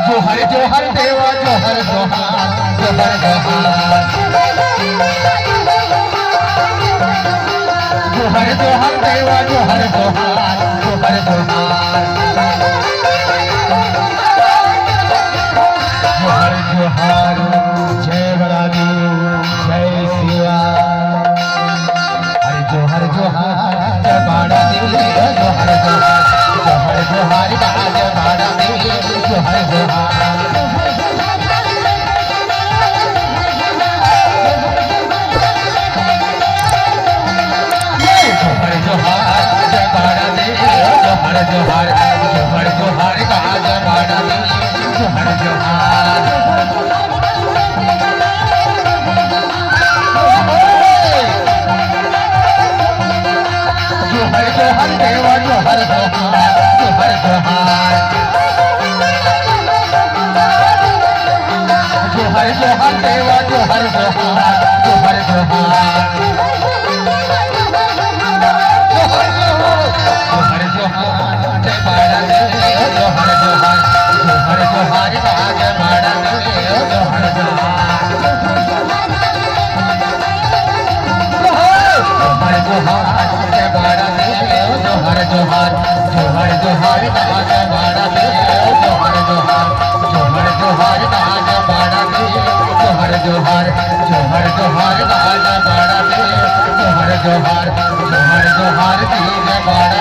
जोहर जोहर देवा जोहर जोहार जोहर जोहार जोहर जोहर देवा जोहर जोहार जोहर जोहार जोहर जोहार जय बरागी जय शिवा हरे जोहर जोहार जय बाड़ा देवी जोहर जोहार जोहर जोहार जय बाड़ा देवी जोहर जोहार जोहर जोहार जोहर जोहार कहा जय बाड़ा देवी जोहर जोहार जोहर जोहर देवा जोहर जोहार जोहर जोहार जोहर जोहर देवा जोहर जोहार जोहर जोहार जोहर जोहार जय बाड़ा देवी जोहर जोहार जोहर जोहार कहा जय बाड़ा देवी जोहर जोहार जोहर जोहार जय बाड़ा देवी जोहर जोहार जोहर जोहार कहा जय बाड़ा देवी जोहर जोहार जोहर जोहार कहा जय बाड़ा देवी जोहर जोहार जोहर जोहार कहा जय बाड़ा देवी जोहर जोहार जोहर जोहार की जय बाड़ा